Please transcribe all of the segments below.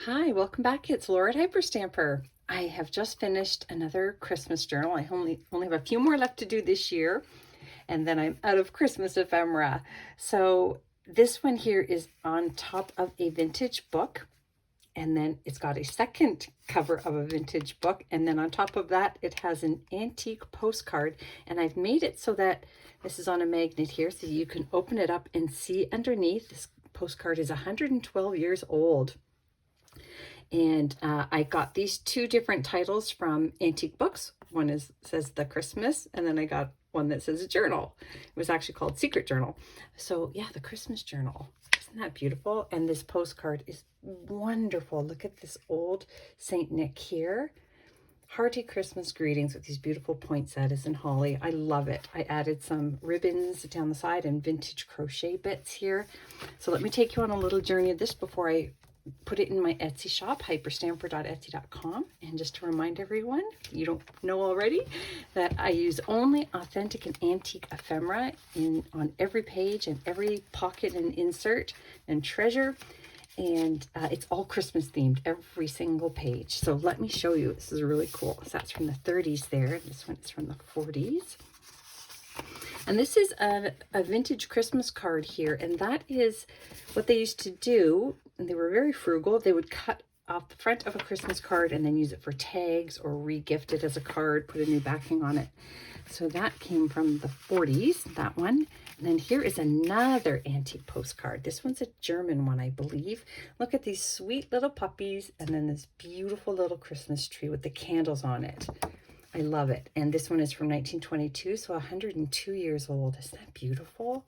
Hi, welcome back. It's Laura at Hyperstamper. I have just finished another Christmas journal. I only have a few more left to do this year, and then I'm out of Christmas ephemera. So this one here is on top of a vintage book, and then it's got a second cover of a vintage book, and then on top of that it has an antique postcard, and I've made it so that this is on a magnet here so you can open it up and see underneath. This postcard is 112 years old. And I got these two different titles from antique books. One says The Christmas, and then I got one that says a journal. It was actually called Secret Journal. So yeah, the Christmas journal. Isn't that beautiful? And this postcard is wonderful. Look at this old Saint Nick here. Hearty Christmas greetings with these beautiful poinsettias and holly. I love it. I added some ribbons down the side and vintage crochet bits here. So let me take you on a little journey of this before I put it in my Etsy shop, hyperstamper.etsy.com. And just to remind everyone, you don't know already, that I use only authentic and antique ephemera on every page and every pocket and insert and treasure. And it's all Christmas themed, every single page. So let me show you. This is really cool. So that's from the 30s there. This one is from the 40s. And this is a vintage Christmas card here. And that is what they used to do. And they were very frugal. They would cut off the front of a Christmas card and then use it for tags or re-gift it as a card, put a new backing on it. So that came from the 40s, that one. And then here is another antique postcard. This one's a German one, I believe. Look at these sweet little puppies and then this beautiful little Christmas tree with the candles on it. I love it. And this one is from 1922, so 102 years old. Isn't that beautiful?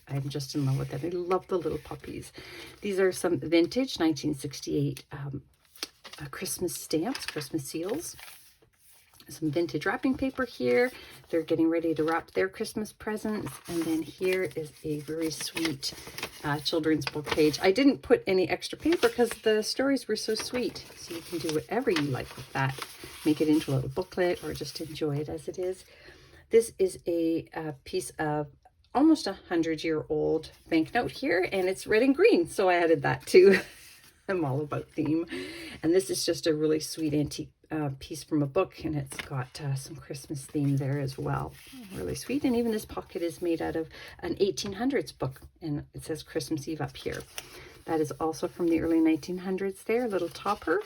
I'm just in love with it. I love the little puppies. These are some vintage 1968 Christmas stamps, Christmas seals. Some vintage wrapping paper here. They're getting ready to wrap their Christmas presents. And then here is a very sweet children's book page. I didn't put any extra paper because the stories were so sweet. So you can do whatever you like with that. Make it into a little booklet or just enjoy it as it is. This is a piece of almost 100-year-old banknote here, and it's red and green. So I added that too. I'm all about theme. And this is just a really sweet antique piece from a book, and it's got some Christmas theme there as well. Really sweet. And even this pocket is made out of an 1800s book, and it says Christmas Eve up here. That is also from the early 1900s there, a little topper.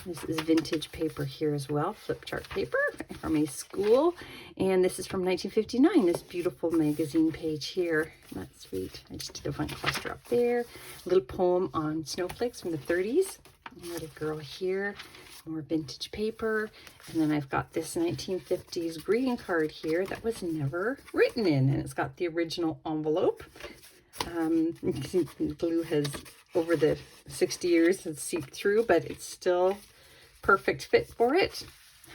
This is vintage paper here as well, flip chart paper from a school. And this is from 1959, this beautiful magazine page here. That's sweet. I just did a fun cluster up there. A little poem on snowflakes from the 30s. Little girl here. More vintage paper. And then I've got this 1950s greeting card here that was never written in. And it's got the original envelope. You can see the blue has, over the 60 years, has seeped through, but it's still perfect fit for it.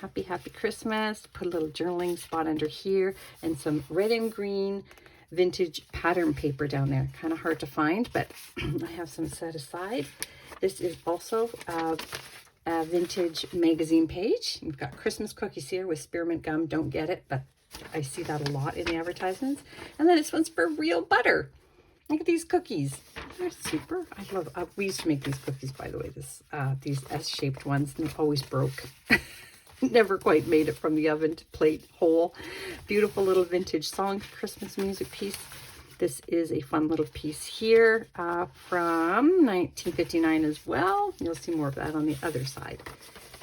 Happy, happy Christmas. Put a little journaling spot under here and some red and green vintage pattern paper down there. Kind of hard to find, but I have some set aside. This is also a vintage magazine page. You've got Christmas cookies here with spearmint gum. Don't get it, but I see that a lot in the advertisements. And then this one's for real butter. Look at these cookies. They're super. I love, we used to make these cookies, by the way, these S-shaped ones, and they always broke. Never quite made it from the oven to plate whole. Beautiful little vintage song, Christmas music piece. This is a fun little piece here from 1959 as well. You'll see more of that on the other side.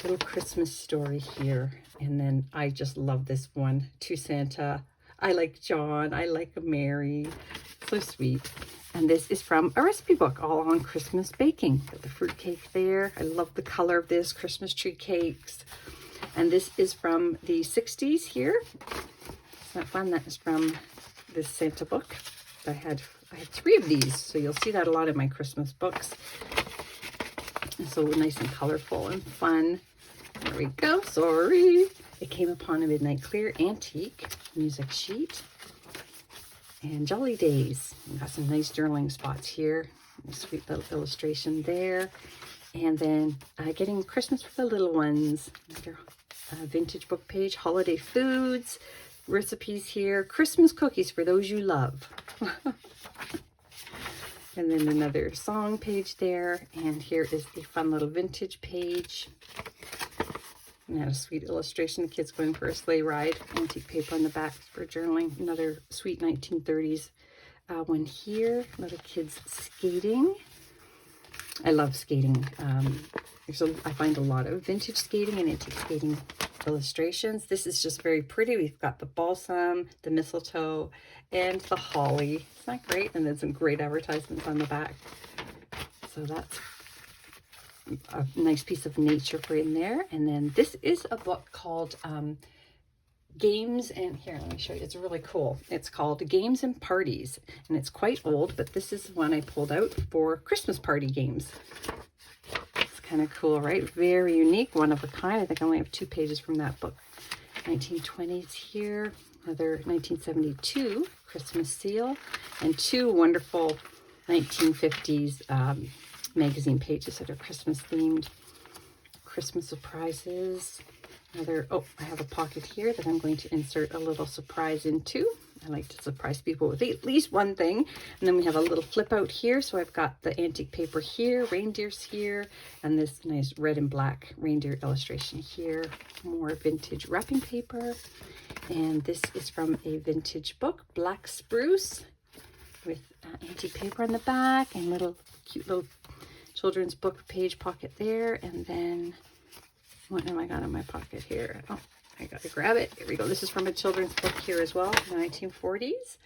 Little Christmas story here. And then I just love this one, To Santa. I like John. I like Mary. So sweet. And this is from a recipe book all on Christmas baking. Got the fruit cake there. I love the color of this, Christmas tree cakes. And this is from the 60s here. Isn't that fun? That is from this Santa book. I had 3 of these, so you'll see that a lot in my Christmas books. So nice and colorful and fun. There we go. Sorry. It Came Upon a Midnight Clear antique music sheet. And Jolly Days. We've got some nice journaling spots here. A sweet little illustration there. And then Getting Christmas for the Little Ones. Another vintage book page. Holiday foods. Recipes here. Christmas cookies for those you love. And then another song page there. And here is a fun little vintage page. And that a sweet illustration, the kids going for a sleigh ride. Antique paper on the back for journaling. Another sweet 1930s one here. Little kids skating. I love skating. I find a lot of vintage skating and antique skating illustrations. This is just very pretty. We've got the balsam, the mistletoe, and the holly. Isn't that great? And then some great advertisements on the back. So that's a nice piece of nature for in there. And then this is a book called Games and, here, let me show you. It's really cool. It's called Games and Parties, and it's quite old, but this is one I pulled out for Christmas party games. It's kind of cool, right? Very unique, one of a kind. I think I only have 2 pages from that book. 1920s here, another 1972 Christmas seal, and 2 wonderful 1950s magazine pages that are Christmas themed. Christmas surprises. Another, oh, I have a pocket here that I'm going to insert a little surprise into. I like to surprise people with at least one thing. And then we have a little flip out here. So I've got the antique paper here, reindeers here, and this nice red and black reindeer illustration here. More vintage wrapping paper. And this is from a vintage book, Black Spruce, with antique paper on the back and little cute little children's book page pocket there. And then what have I got in my pocket here? Oh, I gotta grab it. Here we go. This is from a children's book here as well, the 1940s.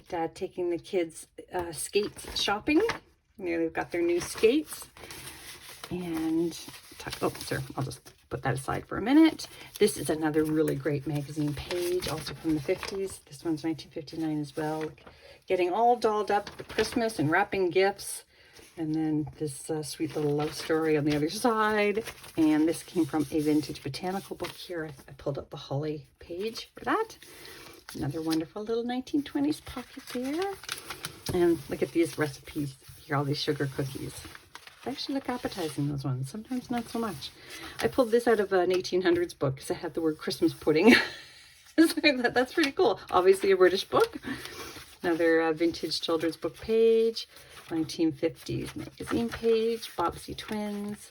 Dad taking the kids skates shopping. There they've got their new skates. And, oh, sir, I'll just put that aside for a minute. This is another really great magazine page, also from the 50s. This one's 1959 as well. Getting all dolled up for Christmas and wrapping gifts. And then this sweet little love story on the other side. And this came from a vintage botanical book here. I pulled up the holly page for that. Another wonderful little 1920s pocket there. And look at these recipes here, all these sugar cookies. They actually look appetizing, those ones. Sometimes not so much. I pulled this out of an 1800s book because it had the word Christmas pudding. So I thought that's pretty cool. Obviously a British book. Another vintage children's book page. 1950s magazine page, Bobbsey Twins,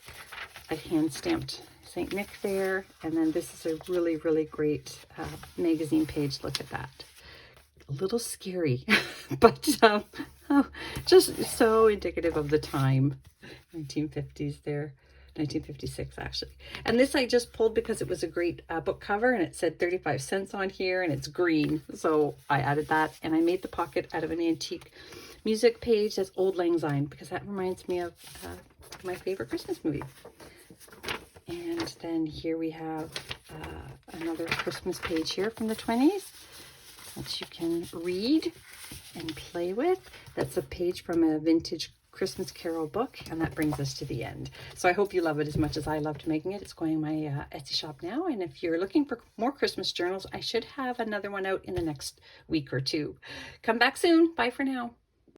a hand-stamped St. Nick there, and then this is a really, really great magazine page. Look at that. A little scary, but oh, just so indicative of the time. 1950s there. 1956 actually. And this I just pulled because it was a great book cover, and it said 35 cents on here, and it's green. So I added that, and I made the pocket out of an antique music page that's Old Lang Syne, because that reminds me of my favorite Christmas movie. And then here we have another Christmas page here from the 20s that you can read and play with. That's a page from a vintage Christmas Carol book, and that brings us to the end. So I hope you love it as much as I loved making it. It's going in my Etsy shop now, and if you're looking for more Christmas journals, I should have another one out in the next week or 2. Come back soon. Bye for now.